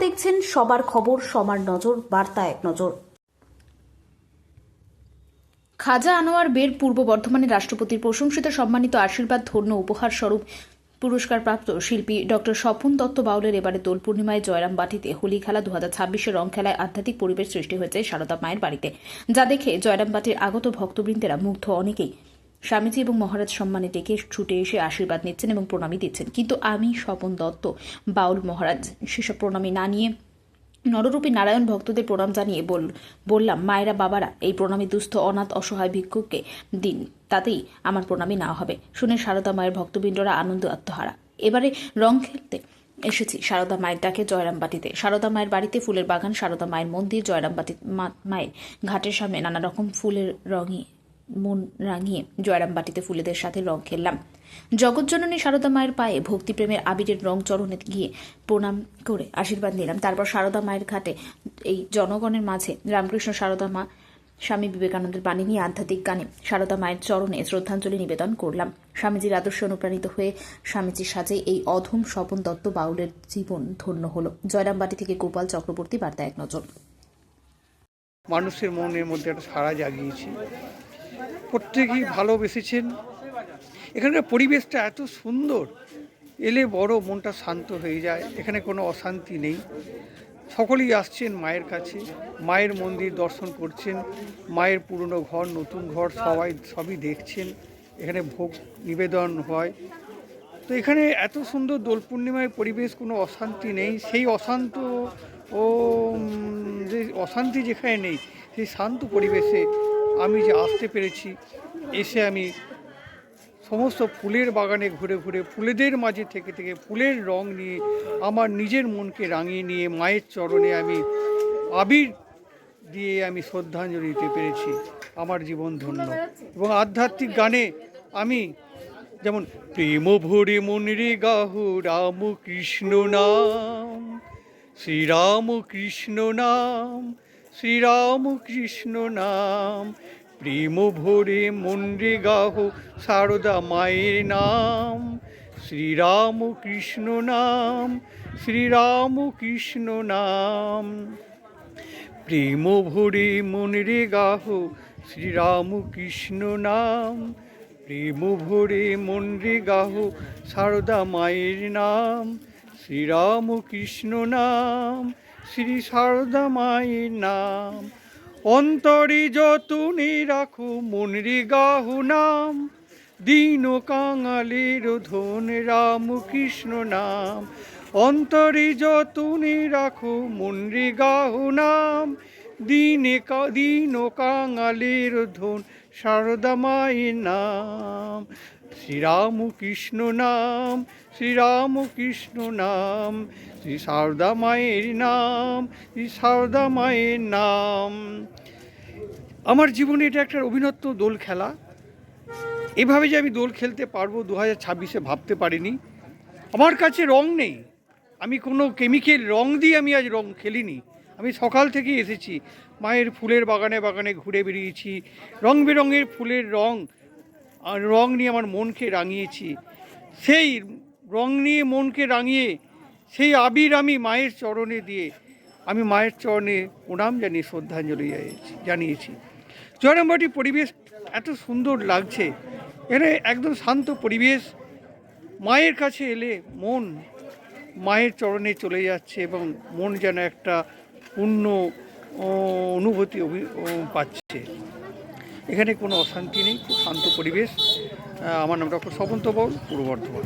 দেখছেন সবার খবর, সবার নজর, বার্তা এক নজর। খাজা আনোয়ার বের পূর্ব বর্ধমানের রাষ্ট্রপতির প্রশংসিত সম্মানিত আশীর্বাদ ধন্য উপহার স্বরূপ পুরস্কারপ্রাপ্ত শিল্পী ডক্টর স্বপন দত্ত বাউলের এবারে দোল পূর্ণিমায় জয়রামবাটিতে হোলি খেলা 2026 রং খেলায় আধ্যাত্মিক পরিবেশ সৃষ্টি হয়েছে সারদা মায়ের বাড়িতে, যা দেখে জয়রামবাটির আগত ভক্তবৃন্দেরা মুগ্ধ। অনেকেই স্বামীজি এবং মহারাজ সম্মানে ডেকে ছুটে এসে আশীর্বাদ নিচ্ছেন এবং প্রণামী দিচ্ছেন, কিন্তু আমি স্বপন দত্ত বাউল মহারাজ সেসব প্রণামী না নিয়ে নররূপী নারায়ণ ভক্তদের প্রণাম জানিয়ে বললাম, মায়েরা বাবারা এই প্রণামী দুস্থ অনাথ অসহায় ভিক্ষুককে দিন, তাতেই আমার প্রণামী না হবে। শুনে সারদা মায়ের ভক্তবৃন্দরা আনন্দ আত্মহারা। এবারে রং খেলতে এসেছি সারদা মায়ের ডাকে জয়রামবাটিতে। সারদা মায়ের বাড়িতে ফুলের বাগান, সারদা মায়ের মন্দির, জয়রামবাটি মায়ের ঘাটের সামনে নানা রকম ফুলের রঙে মন রাঙিয়ে জয়রামবাটিতে ফুলেদের সাথে রং খেললাম। জগৎজননী সারদা মায়ের পায়ে ভক্তিপ্রেমের আবিরের রং চরণে গিয়ে প্রণাম করে আশীর্বাদ নিলাম। তারপর সারদা মায়ের ঘাটে এই জনগণের মাঝে রামকৃষ্ণ সারদা মা স্বামী বিবেকানন্দের বাণী নিয়ে আধ্যাত্মিক গানে সারদা মায়ের চরণে শ্রদ্ধাঞ্জলি নিবেদন করলাম। স্বামীজির আদর্শে অনুপ্রাণিত হয়ে স্বামীজির সাজে এই অধম স্বপন দত্ত বাউলের জীবন ধন্য হলো। জয়রামবাটি থেকে গোপাল চক্রবর্তী, বার্তা এক নজর। মানুষের মনের মধ্যে একটা সাড়া জাগিয়েছে, প্রত্যেকেই ভালোবেসেছেন। এখানকার পরিবেশটা এত সুন্দর, এলে বড় মনটা শান্ত হয়ে যায়। এখানে কোনো অশান্তি নেই। সকলেই আসছেন মায়ের কাছে, মায়ের মন্দির দর্শন করছেন, মায়ের পুরনো ঘর নতুন ঘর সবই দেখছেন। এখানে ভোগ নিবেদন হয়। তো এখানে এত সুন্দর দোল পূর্ণিমায় পরিবেশ, কোনো অশান্তি নেই। সেই অশান্ত যে অশান্তি যেখানে নেই, সেই শান্ত পরিবেশে আমি যে আসতে পেরেছি, এসে আমি সমস্ত ফুলের বাগানে ঘুরে ঘুরে ফুলেদের মাঝে থেকে ফুলের রং নিয়ে আমার নিজের মনকে রাঙিয়ে নিয়ে মায়ের চরণে আমি আবির দিয়ে আমি শ্রদ্ধাঞ্জলি দিতে পেরেছি। আমার জীবন ধন্য। এবং আধ্যাত্মিক গানে আমি যেমন প্রেম ভরে মনে গাহু রাম কৃষ্ণ নাম, শ্রীরাম কৃষ্ণ নাম, শ্রীরাম কৃষ্ণ নাম, প্রেম ভরে মনে গাহু সারদা মায়ের নাম, শ্রীরাম কৃষ্ণ নাম, শ্রীরাম কৃষ্ণ নাম, প্রেম ভরে মনে গাহু শ্রীরাম কৃষ্ণ নাম, প্রেম ভরে মনে গাহু সারদা মায়ের নাম, শ্রীরাম কৃষ্ণ নাম, শ্রী সারদা মায়ের নাম, অন্তরে যতনে রাখো মনে গাহু নাম, দীন কাঙালের ধন রাম কৃষ্ণ নাম, অন্তরে যতনে রাখো মনে গাহু নাম, দীন কাঙালের ধন সারদা মায়ের নাম, শ্রীরাম কৃষ্ণ নাম, শ্রীরাম কৃষ্ণ নাম, শ্রী সারদা মায়ের নাম, শ্রী সারদা মায়ের নাম। আমার জীবনে এটা একটা অভিনব দোল খেলা। এভাবে যে আমি দোল খেলতে পারবো 2026-এ ভাবতে পারিনি। আমার কাছে রং নেই, আমি কোনো কেমিক্যাল রং দিয়ে আমি আজ রং খেলিনি। আমি সকাল থেকেই এসেছি, মায়ের ফুলের বাগানে বাগানে ঘুরে বেরিয়েছি, রং বেরঙের ফুলের রং নিয়ে আমার মনকে রাঙিয়েছি। সেই রং নিয়ে মনকে রাঙিয়ে সেই আবির আমি মায়ের চরণে দিয়ে আমি মায়ের চরণে প্রণাম জানিয়ে শ্রদ্ধাঞ্জলি জানিয়েছি। জয়রামবাটির পরিবেশ এত সুন্দর লাগছে, এখানে একদম শান্ত পরিবেশ। মায়ের কাছে এলে মন মায়ের চরণে চলে যাচ্ছে এবং মন যেন একটা পূর্ণ অনুভূতি পাচ্ছে। এখানে কোনো অশান্তি নেই, খুব শান্ত পরিবেশ। আমার নাম ডক্টর স্বপন দত্ত বাউল, পূর্ব বর্ধমান।